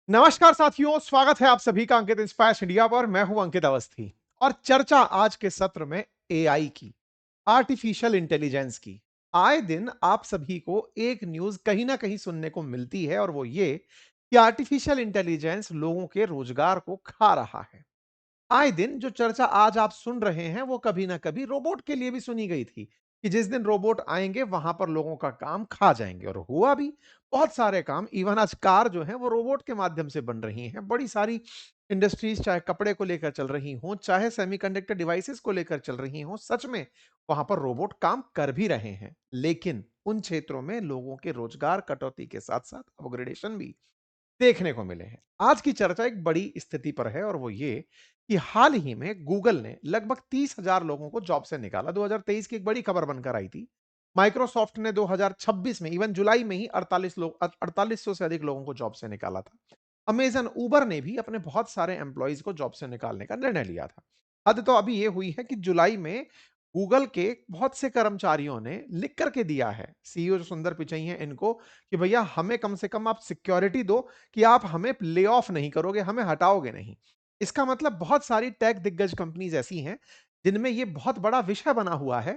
नमस्कार साथियों, स्वागत है आप सभी का अंकित इंस्पायर्स इंडिया पर। मैं हूं अंकित अवस्थी और चर्चा आज के सत्र में एआई की, आर्टिफिशियल इंटेलिजेंस की। आए दिन आप सभी को एक न्यूज़ कहीं न कहीं सुनने को मिलती है और वो ये कि आर्टिफिशियल इंटेलिजेंस लोगों के रोजगार को खा रहा है। आए दिन जो चर्चा आज आप सुन रहे हैं वो कभी ना कभी रोबोट के लिए भी सुनी गई थी कि जिस दिन रोबोट आएंगे वहां पर लोगों का काम खा जाएंगे, और हुआ भी। बहुत सारे काम, इवन आज कार जो है वो रोबोट के माध्यम से बन रही हैं। बड़ी सारी इंडस्ट्रीज, चाहे कपड़े को लेकर चल रही हों, चाहे सेमीकंडक्टर डिवाइसेस को लेकर चल रही हों, सच में वहां पर रोबोट काम कर भी रहे हैं। लेकिन उन क्षेत्रों में लोगों के रोजगार कटौती के साथ साथ अपग्रेडेशन भी देखने को मिले हैं। आज की चर्चा एक बड़ी स्थिति पर है और वो ये कि हाल ही में गूगल ने लगभग 30,000 लोगों को जॉब से निकाला। 2023 की एक बड़ी खबर बनकर आई थी। माइक्रोसॉफ्ट ने 2026 में, इवन जुलाई में ही 4800 से अधिक लोगों को जॉब से निकाला था। अमेजन, उबर ने भी अपने बहुत सारे एम्प्लॉइज को जॉब से निकालने का निर्णय लिया था। हद तो अभी ये हुई है कि जुलाई में गूगल के बहुत से कर्मचारियों ने लिख करके दिया है सीईओ जो सुंदर पिचई हैं इनको, कि भैया हमें कम से कम आप सिक्योरिटी दो कि आप हमें ले ऑफ नहीं करोगे, हमें हटाओगे नहीं। इसका मतलब बहुत सारी टेक दिग्गज कंपनीज ऐसी हैं जिनमें यह बहुत बड़ा विषय बना हुआ है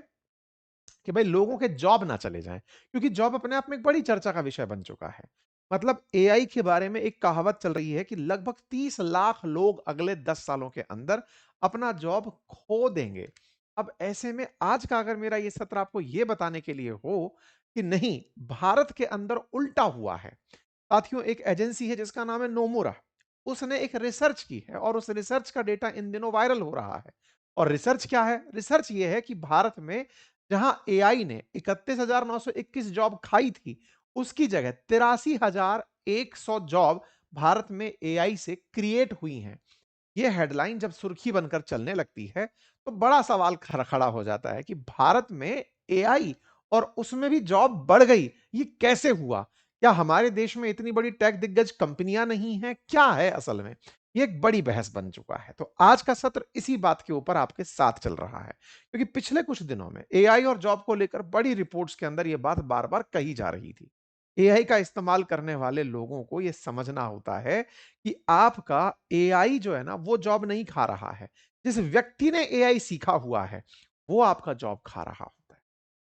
कि भाई लोगों के जॉब ना चले जाएं, क्योंकि जॉब अपने आप में एक बड़ी चर्चा का विषय बन चुका है। मतलब एआई के बारे में एक कहावत चल रही है कि लगभग 30 लाख लोग अगले 10 सालों के अंदर अपना जॉब खो देंगे। अब ऐसे में आज का अगर मेरा ये सत्र आपको ये बताने के लिए हो कि नहीं, भारत के अंदर उल्टा हुआ है। साथियों, एक एजेंसी है जिसका नाम है नोमुरा। उसने एक रिसर्च की है और उस रिसर्च का डेटा इन दिनों वायरल हो रहा है। और रिसर्च क्या है? रिसर्च ये है कि भारत में जहां एआई ने 31,921 जॉब खाई थी, उसकी जगह 83,100 जॉब भारत में एआई से क्रिएट हुई हैं। यह हेडलाइन जब सुर्खी बनकर चलने लगती है तो बड़ा सवाल खड़ा हो जाता है कि भारत में एआई और उसमें भी जॉब बढ़ गई, ये कैसे हुआ? क्या हमारे देश में इतनी बड़ी टेक दिग्गज कंपनियां नहीं हैं? क्या है असल में? ये एक बड़ी बहस बन चुका है। तो आज का सत्र इसी बात के ऊपर आपके साथ चल रहा है, क्योंकि पिछले कुछ दिनों में एआई और जॉब को लेकर बड़ी रिपोर्ट्स के अंदर यह बात बार बार कही जा रही थी। एआई का इस्तेमाल करने वाले लोगों को यह समझना होता है कि आपका एआई जो है ना वो जॉब नहीं खा रहा है। जिस व्यक्ति ने एआई सीखा हुआ है वो आपका जॉब खा रहा होता है।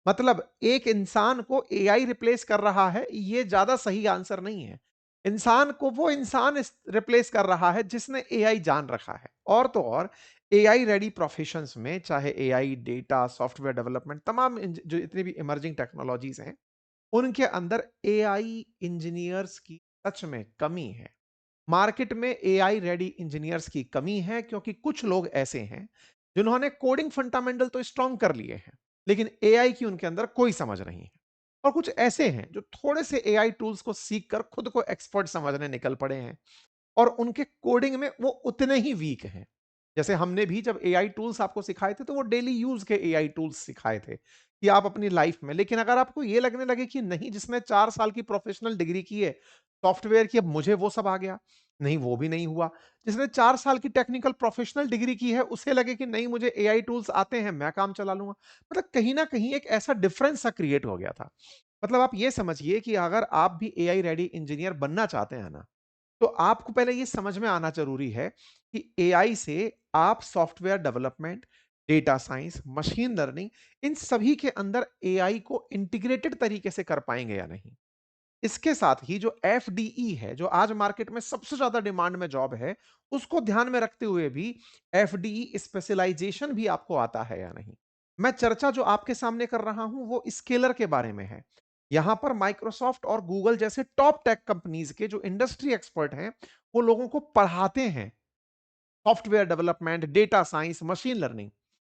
मतलब एक इंसान को एआई रिप्लेस कर रहा है, ये ज्यादा सही आंसर नहीं है। इंसान को वो इंसान रिप्लेस कर रहा है जिसने एआई जान रखा है। और तो और एआई रेडी प्रोफेशंस में, चाहे एआई, डेटा, सॉफ्टवेयर डेवलपमेंट, तमाम जो इतनी भी इमर्जिंग टेक्नोलॉजीज हैं, उनके अंदर एआई इंजीनियर्स की सच में कमी है। मार्केट में एआई रेडी इंजीनियर्स की कमी है क्योंकि कुछ लोग ऐसे हैं जिन्होंने कोडिंग फंडामेंटल तो स्ट्रांग कर लिए हैं, लेकिन एआई की उनके अंदर कोई समझ नहीं है। और कुछ ऐसे हैं जो थोड़े से एआई टूल्स को सीखकर खुद को एक्सपर्ट समझने निकल पड़े हैं और उनके कोडिंग में वो उतने ही वीक हैं। जैसे हमने भी जब एआई टूल्स आपको सिखाए थे तो वो डेली यूज के एआई टूल्स सिखाए थे कि आप अपनी लाइफ में, लेकिन अगर आपको ये लगने लगे कि नहीं, जिसने 4 साल की प्रोफेशनल डिग्री की है सॉफ्टवेयर की, अब मुझे वो सब आ गया, नहीं वो भी नहीं हुआ। जिसने 4 साल की टेक्निकल प्रोफेशनल डिग्री की है उसे लगे कि नहीं मुझे एआई टूल्स आते हैं, मैं काम चला लूंगा। मतलब कहीं ना कहीं एक ऐसा डिफरेंस सा क्रिएट हो गया था। मतलब आप ये समझिए कि अगर आप भी एआई रेडी इंजीनियर बनना चाहते हैं ना, तो आपको पहले ये समझ में आना जरूरी है कि एआई से आप software development, data science, machine learning, इन सभी के अंदर एआई को इंटीग्रेटेड तरीके से कर पाएंगे या नहीं। इसके साथ ही जो एफडीई है, जो आज मार्केट में सबसे ज्यादा डिमांड में जॉब है, उसको ध्यान में रखते हुए भी एफडीई स्पेशलाइजेशन भी आपको आता है या नहीं। मैं चर्चा जो आपके सामने कर रहा हूं वो स्केलर के बारे में है। यहां पर माइक्रोसॉफ्ट और गूगल जैसे टॉप टेक कंपनीज के जो इंडस्ट्री एक्सपर्ट हैं वो लोगों को पढ़ाते हैं software development, data science, machine learning.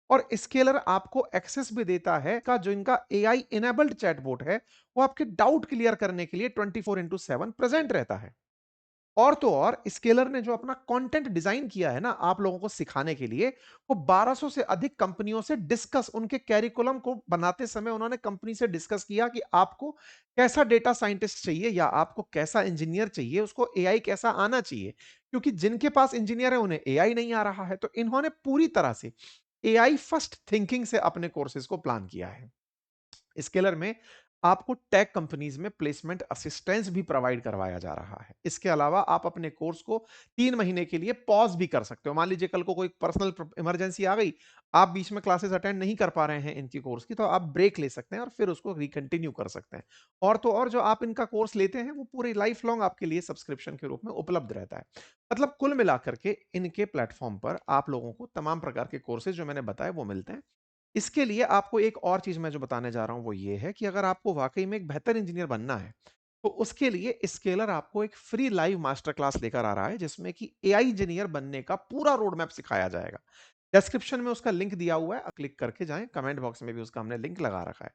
और स्केलर आपको एक्सेस भी देता है का जो इनका एआई इनेबल्ड चैटबॉट है वो आपके डाउट क्लियर करने के लिए 24/7 प्रेजेंट रहता है। और तो और स्केलर ने जो अपना कंटेंट डिजाइन किया है ना आप लोगों को सिखाने के लिए, वो 1200 से अधिक कंपनियों से डिस्कस, उनके कैरिकुलम को बनाते समय उन्होंने कंपनी से डिस्कस किया कि आपको कैसा डेटा साइंटिस्ट चाहिए या आपको कैसा इंजीनियर चाहिए, उसको एआई कैसा आना चाहिए। क्योंकि जिनके पास इंजीनियर है उन्हें एआई नहीं आ रहा है, तो इन्होंने पूरी तरह से एआई फर्स्ट थिंकिंग से अपने कोर्सेज को प्लान किया है। स्केलर में आपको टेक कंपनीज में प्लेसमेंट असिस्टेंस भी प्रोवाइड करवाया जा रहा है। इसके अलावा आप अपने कोर्स को 3 महीने के लिए पॉज़ भी कर सकते हो। मान लीजिए कल को कोई पर्सनल इमरजेंसी आ गई, आप बीच में क्लासेस अटेंड नहीं कर पा रहे हैं इनकी कोर्स की, तो आप ब्रेक ले सकते हैं और फिर उसको रिकंटिन्यू कर सकते हैं। और तो और जो आप इनका कोर्स लेते हैं, वो पूरी लाइफ लॉन्ग आपके लिए सब्सक्रिप्शन के रूप में उपलब्ध रहता है। मतलब कुल मिलाकर के इनके प्लेटफ़ॉर्म पर आप लोगों को तमाम प्रकार के कोर्सेज़ जो मैंने बताए वो मिलते हैं। इसके लिए आपको एक और चीज़ मैं जो बताने जा रहा हूँ वो ये है कि अगर आपको वाक़ई में एक बेहतर इंजीनियर बनना है, तो उसके लिए स्केलर आपको एक फ्री लाइव मास्टर क्लास लेकर आ रहा है जिसमें कि एआई इंजीनियर बनने का पूरा रोड मैप सिखाया जाएगा। डिस्क्रिप्शन में उसका लिंक दिया हुआ है, आप क्लिक करके जाएँ, कमेंट बॉक्स में भी उसका हमने लिंक लगा रखा है।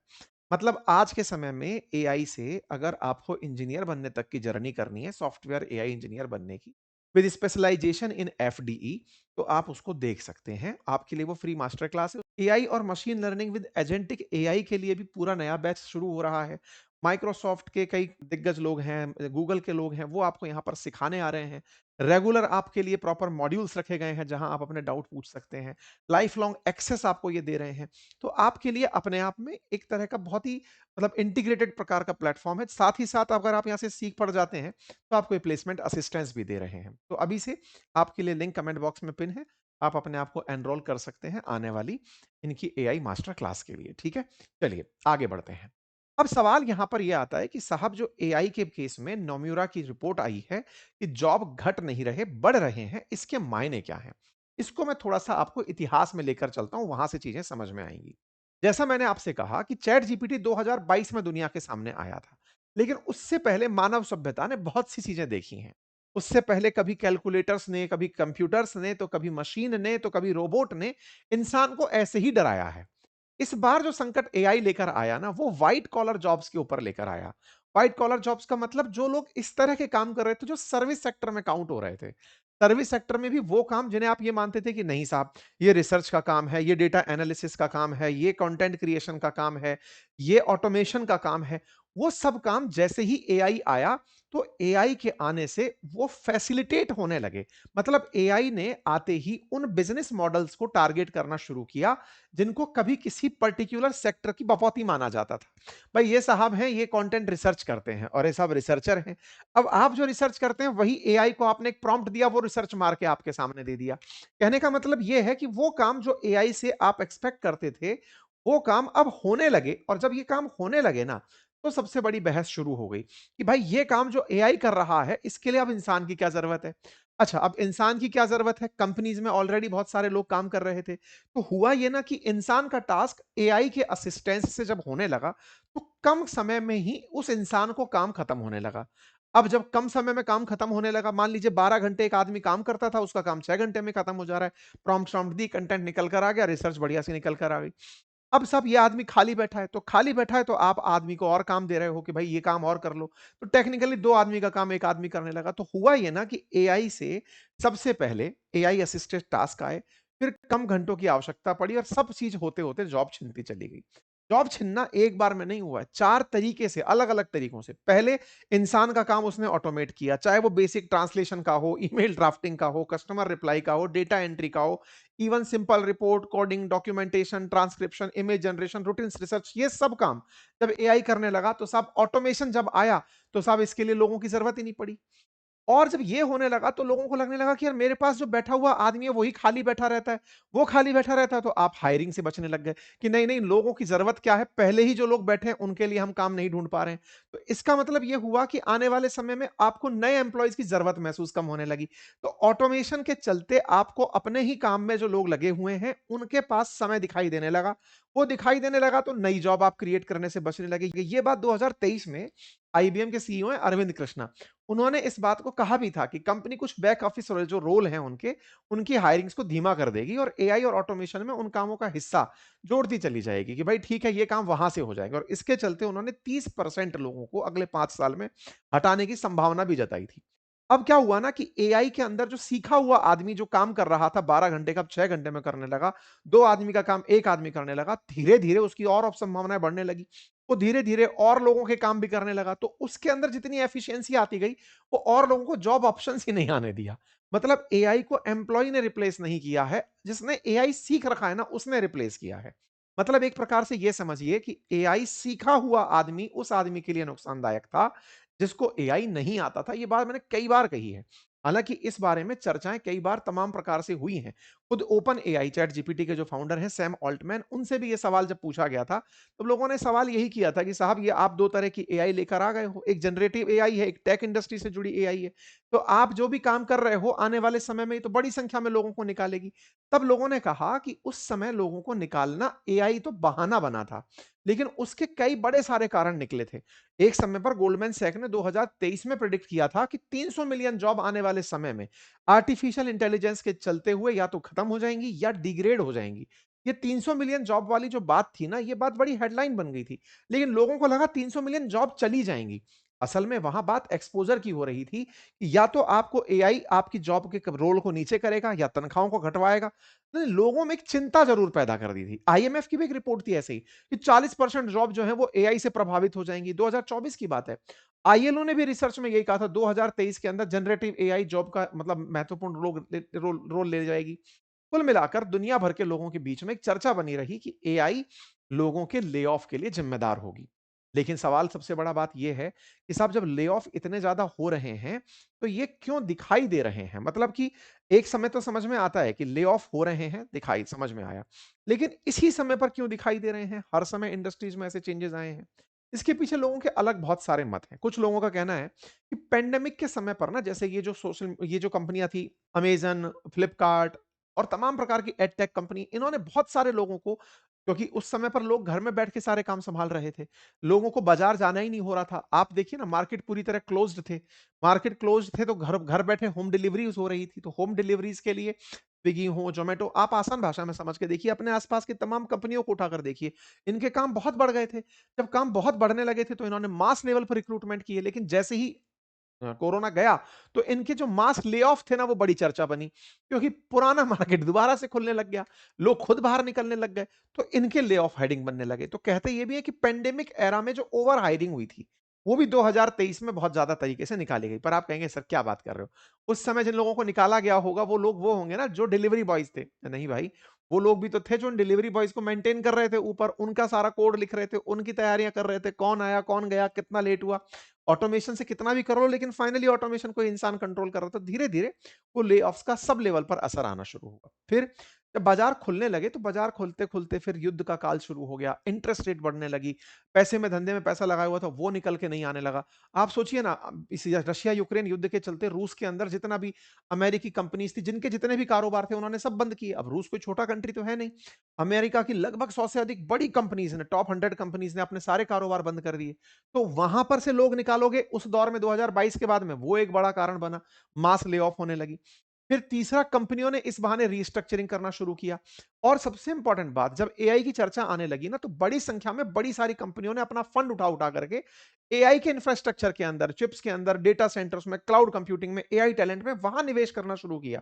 मतलब आज के समय में एआई से अगर आपको इंजीनियर बनने तक की जर्नी करनी है, सॉफ्टवेयर एआई इंजीनियर बनने की, विद स्पेशलाइजेशन इन एफडीई, तो आप उसको देख सकते हैं। आपके लिए वो फ्री मास्टर क्लास है। एआई और machine learning with agentic AI के लिए भी पूरा नया बैच शुरू हो रहा है। माइक्रोसॉफ्ट के कई दिग्गज लोग हैं, गूगल के लोग हैं, वो आपको यहाँ पर सिखाने आ रहे हैं। रेगुलर आपके लिए प्रॉपर मॉड्यूल्स रखे गए हैं, जहाँ आप अपने डाउट पूछ सकते हैं। लाइफ लॉन्ग एक्सेस आपको ये दे रहे हैं। तो आपके लिए अपने आप में एक तरह का बहुत ही मतलब इंटीग्रेटेड प्रकार का प्लेटफ़ॉर्म है। साथ ही साथ अगर आप यहाँ से सीख पड़ जाते हैं, तो आपको ये प्लेसमेंट असिस्टेंस भी दे रहे हैं। तो अभी से आपके लिए लिंक कमेंट बॉक्स में पिन है। आप अपने आप को एनरोल कर सकते हैं आने वाली इनकी एआई मास्टर क्लास के लिए, ठीक है? चलिए आगे बढ़ते हैं। अब सवाल यहाँ पर ये आता है कि साहब जो एआई के केस में नोम्यूरा की रिपोर्ट आई है कि जॉब घट नहीं रहे, बढ़ रहे हैं, इसके मायने क्या हैं? इसको मैं थोड़ा-सा आपको इतिहास में लेकर चलता हूँ, वहाँ से चीज़ें समझ में आएँगी। जैसा मैंने आपसे कहा कि चैट जीपीटी 2022 में दुनिया के सामने आया था, लेकिन उससे पहले मानव सभ्यता ने बहुत सी चीज़ें देखी हैं। उससे पहले कभी कैलकुलेटर्स ने, कभी कंप्यूटर्स ने, तो कभी मशीन ने, तो कभी रोबोट ने इंसान को ऐसे ही डराया है। इस बार जो संकट एआई लेकर आया ना, वो व्हाइट कॉलर जॉब्स के ऊपर लेकर आया। व्हाइट कॉलर जॉब्स का मतलब जो लोग इस तरह के काम कर रहे थे, जो सर्विस सेक्टर में काउंट हो रहे थे। सर्विस सेक्टर में भी वो काम जिन्हें आप ये मानते थे कि नहीं साहब, ये रिसर्च का काम है, ये डेटा एनालिसिस का काम है, ये कंटेंट क्रिएशन का काम है, ये ऑटोमेशन का काम है। वो सब काम जैसे ही एआई आया, तो एआई के आने से वो फैसिलिटेट होने लगे। मतलब एआई ने आते ही उन बिज़नेस मॉडल्स को टारगेट करना शुरू किया, जिनको कभी किसी पर्टिकुलर सेक्टर की बपौती माना जाता था। भाई ये साहब हैं, ये कंटेंट रिसर्च करते हैं और ये सब रिसर्चर हैं। अब आप जो रिसर्च करते हैं वही एआई को आपने एक प्रॉम्प्ट दिया, वो रिसर्च मार के आपके सामने दे दिया। कहने का मतलब ये है कि वो काम जो एआई से आप एक्सपेक्ट करते थे, वो काम अब होने लगे और जब ये काम होने लगे ना, तो सबसे बड़ी बहस शुरू हो गई कि भाई ये काम जो एआई कर रहा है, इसके लिए अब इंसान की क्या ज़रूरत है? अच्छा, अब इंसान की क्या ज़रूरत है? कंपनीज़ में ऑलरेडी बहुत सारे लोग काम कर रहे थे। तो हुआ ये ना कि इंसान का टास्क एआई के असिस्टेंस से जब होने लगा, तो कम समय में ही उस इंसान को काम खत्म होने लगा। अब जब कम समय में काम खत्म होने लगा, मान लीजिए 12 घंटे एक आदमी काम करता था, उसका काम 6 घंटे में खत्म हो जा रहा है। प्रॉम्प्ट-वॉम्प्ट दी, कंटेंट निकल कर आ गया, रिसर्च बढ़िया सी निकल कर आ गई। अब सब ये आदमी खाली बैठा है, तो खाली बैठा है तो आप आदमी को और काम दे रहे हो कि भाई ये काम और कर लो। तो टेक्निकली 2 आदमी का काम 1 आदमी करने लगा। तो हुआ ये ना कि एआई से सबसे पहले एआई असिस्टेड टास्क आए, फिर कम घंटों की आवश्यकता पड़ी और सब चीज़ होते-होते जॉब छिनती चली गई। जॉब छिनना एक बार में नहीं हुआ है, 4 तरीके से, अलग-अलग तरीकों से। पहले इंसान का काम उसने ऑटोमेट किया, चाहे वो बेसिक ट्रांसलेशन का हो, ईमेल ड्राफ्टिंग का हो, कस्टमर रिप्लाई का हो, डेटा एंट्री का हो, even simple report, coding, documentation, transcription, image generation, routines research, ये सब काम जब एआई करने लगा, तो साहब ऑटोमेशन जब आया, तो साहब इसके लिए लोगों की ज़रूरत ही नहीं पड़ी। और जब ये होने लगा तो लोगों को लगने लगा कि यार मेरे पास जो बैठा हुआ आदमी है वही खाली बैठा रहता है, वो खाली बैठा रहता है, तो आप हायरिंग से बचने लग गए कि नहीं, नहीं लोगों की ज़रूरत क्या है, पहले ही जो लोग बैठे हैं उनके लिए हम काम नहीं ढूँढ पा रहे हैं। तो इसका मतलब ये हुआ कि आने वाले समय में आपको नए एम्प्लॉइज़ की ज़रूरत महसूस कम होने लगी। तो ऑटोमेशन के चलते आपको अपने ही काम में जो लोग लगे हुए हैं, उनके पास समय दिखाई देने लगा। वो दिखाई देने लगा तो नई जॉब आप क्रिएट करने से बचने लगे। ये बात 2023 में आईबीएम के सीईओ हैं अरविंद कृष्णा। उन्होंने इस बात को कहा भी था कि कंपनी कुछ बैक ऑफिस जो रोल हैं उनके, उनकी हायरिंग्स को धीमा कर देगी और एआई और ऑटोमेशन में उन कामों का हिस्सा जोड़ती चली जाएगी कि भाई ठीक है, ये काम वहाँ से हो जाएगा और इसके चलते उन्होंने 30% लोगों को अगले 5 साल में हटाने की संभावना भी जताई थी। अब क्या हुआ ना कि एआई के अंदर जो सीखा हुआ आदमी जो काम कर रहा था 12 घंटे का, अब 6 घंटे में करने लगा। 2 आदमी का काम 1 आदमी करने लगा। धीरे-धीरे उसकी और संभावनाएँ बढ़ने लगी। वो धीरे-धीरे और लोगों के काम भी करने लगा, तो उसके अंदर जितनी एफिशिएंसी आती गई, वो और लोगों को जॉब ऑप्शंस ही नहीं आने दिया। मतलब एआई को एम्प्लॉयी ने रिप्लेस नहीं किया है, जिसने एआई सीख रखा है ना, उसने रिप्लेस किया है। मतलब एक प्रकार से ये समझिए कि एआई सीखा हुआ आदमी उस आदमी के लिए नुकसानदायक था, जिसको एआई नहीं आता था। ये बात मैंने कई बार कही है। हालाँकि इस बारे में चर्चाएँ कई बार तमाम प्रकार से हुई हैं। खुद ओपन एआई चैट जीपीटी के जो फाउंडर हैं सैम ऑल्टमैन, उनसे भी ये सवाल जब पूछा गया था, तो लोगों ने सवाल यही किया था कि साहब ये आप 2 तरह की एआई लेकर आ गए हो। एक जनरेटिव एआई है, एक टेक इंडस्ट्री से जुड़ी एआई है। तो आप जो भी काम कर रहे हो आने वाले समय में ये तो बड़ी संख्या में लोगों को निकालेगी। तब लोगों ने कहा कि उस समय लोगों को निकालना एआई तो बहाना बना था, लेकिन उसके कई बड़े सारे कारण निकले थे। एक समय पर गोल्डमैन सैक ने 2023 में प्रेडिक्ट किया था कि 300 मिलियन जॉब आने वाले समय में आर्टिफिशियल इंटेलिजेंस के चलते हुए या तो खत्म हो जाएंगी या डिग्रेड हो जाएंगी। ये 300 मिलियन जॉब वाली जो बात थी ना, ये बात बड़ी हेडलाइन बन गई थी, लेकिन लोगों को लगा 300 मिलियन जॉब चली जाएंगी। असल में वहां बात एक्सपोजर की हो रही थी कि या तो आपको एआई आपकी जॉब के रोल को नीचे करेगा या तनख्वाहों को घटवाएगा। तो लोगों में एक चिंता जरूर पैदा कर दी थी। आईएमएफ की भी एक रिपोर्ट थी ऐसे ही कि 40% जॉब जो है वो एआई से प्रभावित हो जाएंगी। 2024 की बात है। आईएलओ ने भी रिसर्च में यही कहा था 2023 के अंदर जनरेटिव एआई जॉब का मतलब महत्वपूर्ण रोल ले जाएगी। कुल मिलाकर दुनिया भर के लोगों के बीच में एक चर्चा बनी रही कि एआई लोगों के ले ऑफ के लिए जिम्मेदार होगी। लेकिन सवाल सबसे बड़ा बात यह है कि साहब जब ले ऑफ इतने ज्यादा हो रहे हैं तो ये क्यों दिखाई दे रहे हैं? मतलब कि एक समय तो समझ में आता है कि ले ऑफ हो रहे हैं, दिखाई समझ में आया, लेकिन इसी समय पर क्यों दिखाई दे रहे हैं? हर समय इंडस्ट्रीज में ऐसे चेंजेस आए हैं। इसके पीछे लोगों के अलग बहुत सारे मत हैं। कुछ लोगों का कहना है कि पेंडेमिक के समय पर ना, जैसे ये जो कंपनियां थी, अमेजन, फ्लिपकार्ट और तमाम प्रकार की एडटेक कंपनी, इन्होंने बहुत सारे लोगों को, क्योंकि उस समय पर लोग घर में बैठ के सारे काम संभाल रहे थे, लोगों को बाजार जाना ही नहीं हो रहा था। आप देखिए ना, मार्केट पूरी तरह क्लोज्ड थे। मार्केट क्लोज्ड थे तो घर घर बैठे होम डिलीवरीज हो रही थी। तो होम डिलीवरीज के लिए स्विगी हो, जोमेटो, आप आसान भाषा में समझ के देखिए, अपने आसपास की तमाम कंपनियों को उठाकर देखिए, इनके काम बहुत बढ़ गए थे। जब काम बहुत बढ़ने लगे थे तो इन्होंने मास लेवल पर रिक्रूटमेंट किए, लेकिन जैसे ही कोरोना गया तो इनके जो मास ले ऑफ थे ना, वो बड़ी चर्चा बनी, क्योंकि पुराना मार्केट दोबारा से खुलने लग गया, लोग खुद बाहर निकलने लग गए, तो इनके ले ऑफ हेडिंग बनने लगे। तो कहते ये भी है कि पेंडेमिक एरा में जो ओवर हायरिंग हुई थी, वो भी 2023 में बहुत ज्यादा तरीके से निकाली गई। पर आप कहेंगे सर क्या बात कर रहे हो, उस समय जिन लोगों को निकाला गया होगा वो लोग वो होंगे ना जो डिलीवरी बॉयज थे। नहीं भाई, वो लोग भी तो थे जो डिलीवरी बॉयज को मेंटेन कर रहे थे, ऊपर उनका सारा कोड लिख रहे थे, उनकी तैयारियां कर रहे थे, कौन आया कौन गया कितना लेट हुआ। ऑटोमेशन से कितना भी कर लो, लेकिन फाइनली ऑटोमेशन को इंसान कंट्रोल कर रहा था। धीरे धीरे वो ले ऑफ्स का सब लेवल पर असर आना शुरू हुआ। फिर जब बाजार खुलने लगे तो बाजार खुलते खुलते फिर युद्ध का काल शुरू हो गया, इंटरेस्ट रेट बढ़ने लगी, पैसे में धंधे में पैसा लगाया हुआ था वो निकल के नहीं आने लगा। आप सोचिए ना, इस रशिया यूक्रेन युद्ध के चलते रूस के अंदर जितना भी अमेरिकी कंपनीज थी, जिनके जितने भी कारोबार थे, उन्होंने सब बंद किए। अब रूस कोई छोटा कंट्री तो है नहीं, अमेरिका की लगभग 100 से अधिक बड़ी कंपनीज ने, टॉप 100 कंपनीज ने अपने सारे कारोबार बंद कर दिए। तो वहां पर से लोग निकालोगे उस दौर में 2022 के बाद में, वो एक बड़ा कारण बना, मास ले ऑफ होने लगी। फिर तीसरा, कंपनियों ने इस बहाने रीस्ट्रक्चरिंग करना शुरू किया। और सबसे इंपॉर्टेंट बात, जब एआई की चर्चा आने लगी ना, तो बड़ी संख्या में बड़ी सारी कंपनियों ने अपना फंड उठा उठा करके एआई के इंफ्रास्ट्रक्चर के अंदर, चिप्स के अंदर, डेटा सेंटर्स में, क्लाउड कंप्यूटिंग में, एआई टैलेंट में, वहां निवेश करना शुरू किया।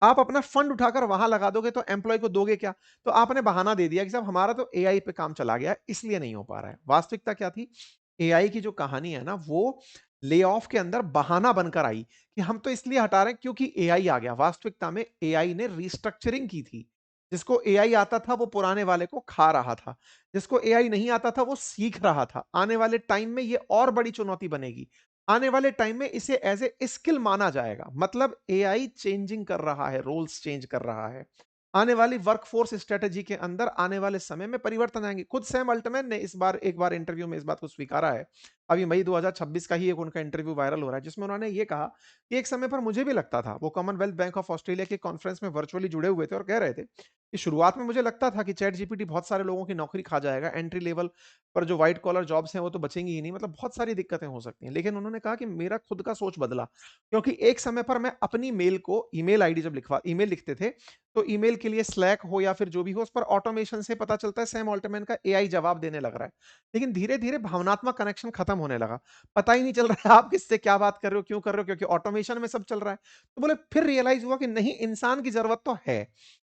आप अपना फंड उठाकर वहां लगा दोगे तो एम्प्लॉय को दोगे क्या? तो आपने बहाना दे दिया कि साहब हमारा तो एआई पे काम चला गया, इसलिए नहीं हो पा रहा है। वास्तविकता क्या थी? एआई की जो कहानी है ना, वो ले ऑफ के अंदर बहाना बनकर आई कि हम तो इसलिए हटा रहे हैं क्योंकि एआई आ गया। वास्तविकता में एआई ने रीस्ट्रक्चरिंग की थी। जिसको एआई आता था वो पुराने वाले को खा रहा था, जिसको एआई नहीं आता था वो सीख रहा था। आने वाले टाइम में ये और बड़ी चुनौती बनेगी। आने वाले टाइम में इसे एज ए स्किल माना जाएगा। मतलब एआई चेंजिंग कर रहा है, रोल्स चेंज कर रहा है। आने वाली वर्कफोर्स स्ट्रेटजी के अंदर आने वाले समय में परिवर्तन आएंगे। खुद सैम अल्टमैन ने इस बार एक बार इंटरव्यू में इस बात को स्वीकारा है। अभी मई 2026 का ही एक उनका इंटरव्यू वायरल हो रहा है, जिसमें उन्होंने ये कहा कि एक समय पर मुझे भी लगता था, वो कॉमनवेल्थ बैंक ऑफ ऑस्ट्रेलिया के कॉन्फ्रेंस में वर्चुअली जुड़े हुए थे और कह रहे थे कि शुरुआत में मुझे लगता था कि चैट जीपीटी बहुत सारे लोगों की नौकरी खा जाएगा, एंट्री लेवल पर जो व्हाइट कॉलर जॉब्स हैं वो तो बचेंगी ही नहीं, मतलब बहुत सारी दिक्कतें हो सकती हैं। लेकिन उन्होंने कहा कि मेरा खुद का सोच बदला, क्योंकि एक समय पर मैं अपनी मेल को, ईमेल आईडी जब लिखवा ईमेल लिखते थे, तो ईमेल के लिए स्लैक हो या फिर जो भी हो, उस पर ऑटोमेशन से पता चलता है सैम ऑल्टमैन का एआई जवाब देने लग रहा है। लेकिन धीरे धीरे भावनात्मक कनेक्शन खत्म होने लगा। पता ही नहीं चल रहा है आप किससे क्या बात कर रहे हो, क्यों कर रहे हो, क्योंकि ऑटोमेशन में सब चल रहा है। तो बोले फिर रियलाइज हुआ कि नहीं, इंसान की जरूरत तो है,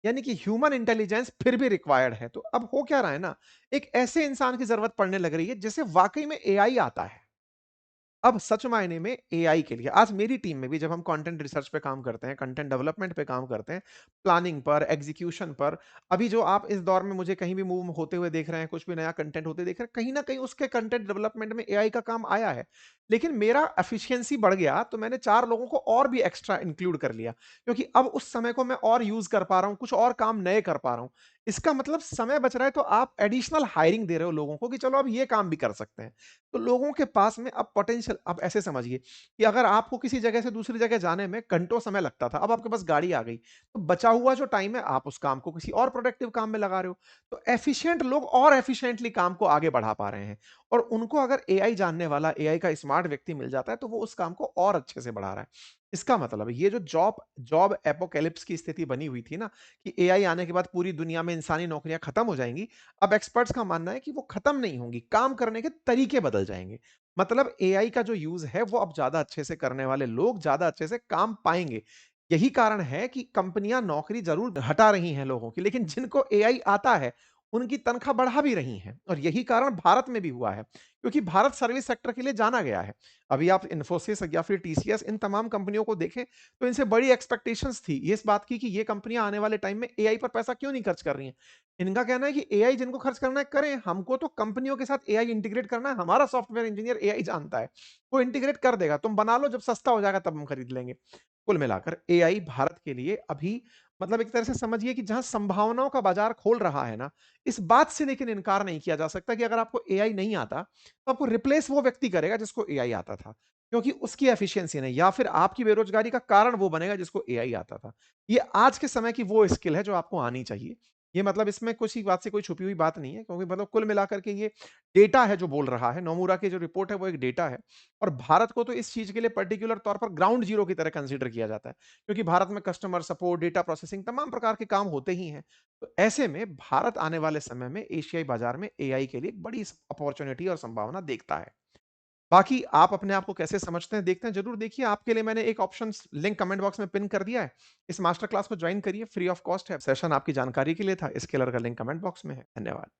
यानी कि ह्यूमन इंटेलिजेंस फिर भी रिक्वायर्ड है। तो अब हो क्या रहा है ना, एक ऐसे इंसान की जरूरत पड़ने लग रही है जिसे वाकई में एआई आता है। अब सच मायने में एआई के लिए आज मेरी टीम में भी जब हम कंटेंट रिसर्च पे काम करते हैं, कंटेंट डेवलपमेंट पे काम करते हैं, प्लानिंग पर, एग्जीक्यूशन पर, अभी जो आप इस दौर में मुझे कहीं भी मूव होते हुए देख रहे हैं, कुछ भी नया कंटेंट होते देख रहे हैं, कहीं न कहीं उसके कंटेंट डेवलपमेंट में एआई का काम आया है। लेकिन मेरा एफिशिएंसी बढ़ गया, तो मैंने 4 लोगों को और भी एक्स्ट्रा इंक्लूड कर लिया, क्योंकि अब उस समय को मैं और यूज़ कर पा रहा हूँ, कुछ और काम नए कर पा रहा हूँ। इसका मतलब समय बच रहा है, तो आप एडिशनल हायरिंग दे रहे हो लोगों को कि चलो अब ये काम भी कर सकते हैं। तो लोगों के पास में अब पोटेंशियल, आप ऐसे समझिए कि अगर आपको किसी जगह से दूसरी जगह जाने में घंटों समय लगता था, अब आपके पास गाड़ी आ गई, तो बचा हुआ जो टाइम है आप उस काम को किसी और प्रोडक्टिव काम में लगा रहे हो। तो एफिशिएंट लोग और एफिशिएंटली काम को आगे बढ़ा पा रहे हैं, और उनको अगर एआई जानने वाला, एआई का स्मार्ट व्यक्ति मिल जाता है, तो वो उस काम को और अच्छे से बढ़ा रहा है। इसका मतलब है ये जो जॉब जॉब एपोकैलिप्स की स्थिति बनी हुई थी ना, कि एआई आने के बाद पूरी दुनिया में इंसानी नौकरियां खत्म हो जाएंगी, अब एक्सपर्ट्स का मानना है कि वो खत्म नहीं होंगी, काम करने के तरीके बदल जाएंगे। मतलब एआई का जो यूज़ है वो अब ज़्यादा अच्छे से करने वाले लोग ज़्यादा अच्छे से काम पाएँगे। यही कारण है कि कंपनियाँ नौकरी ज़रूर हटा रही हैं लोगों की, लेकिन जिनको एआई आता है, उनकी तनख्वाह बढ़ा भी रही हैं, और यही कारण भारत में भी हुआ है, क्योंकि भारत सर्विस सेक्टर के लिए जाना गया है। अभी आप इन्फोसिस या फिर टीसीएस, इन तमाम कंपनियों को देखें, तो इनसे बड़ी एक्सपेक्टेशंस थी ये इस बात की कि ये कंपनियाँ आने वाले टाइम में एआई पर पैसा क्यों नहीं खर्च कर रही हैं। इनका कहना है कि एआई जिनको खर्च करना है करें, हमको तो कंपनियों के साथ एआई इंटीग्रेट करना है, हमारा सॉफ्टवेयर इंजीनियर एआई जानता है, वो इंटीग्रेट कर देगा, तुम बना लो, जब सस्ता हो जाएगा तब हम खरीद लेंगे। कुल मिलाकर एआई भारत के लिए अभी, मतलब एक तरह से समझिए कि जहां संभावनाओं का बाजार खोल रहा है ना, इस बात से लेकिन इनकार नहीं किया जा सकता कि अगर आपको एआई नहीं आता, तो आपको रिप्लेस वो व्यक्ति करेगा जिसको एआई आता था, क्योंकि उसकी एफिशिएंसी नहीं, या फिर आपकी बेरोजगारी का कारण वो बनेगा जिसको एआई आता था। ये आज के समय की वो स्किल है जो आपको आनी चाहिए। ये मतलब इसमें किसी बात से कोई छुपी हुई बात नहीं है, क्योंकि मतलब कुल मिलाकर के ये डेटा है जो बोल रहा है। नोमुरा की जो रिपोर्ट है वो एक डेटा है, और भारत को तो इस चीज़ के लिए पर्टिकुलर तौर पर ग्राउंड ज़ीरो की तरह कंसीडर किया जाता है, क्योंकि भारत में कस्टमर सपोर्ट, डेटा प्रोसेसिंग, तमाम प्रकार के काम होते ही हैं। तो ऐसे में भारत आने वाले समय में एशियाई बाजार में एआई के लिए एक बड़ी स अपॉर्च्युनिटी और संभावना देखता है। बाकी आप अपने आप को कैसे समझते हैं, देखते हैं, ज़रूर देखिए। आपके लिए मैंने एक ऑप्शंस लिंक कमेंट बॉक्स में पिन कर दिया है। इस मास्टर क्लास को जॉइन करिए, फ्री ऑफ कॉस्ट है। सेशन आपकी जानकारी के लिए था। इसके अलग का लिंक कमेंट बॉक्स में है। धन्यवाद।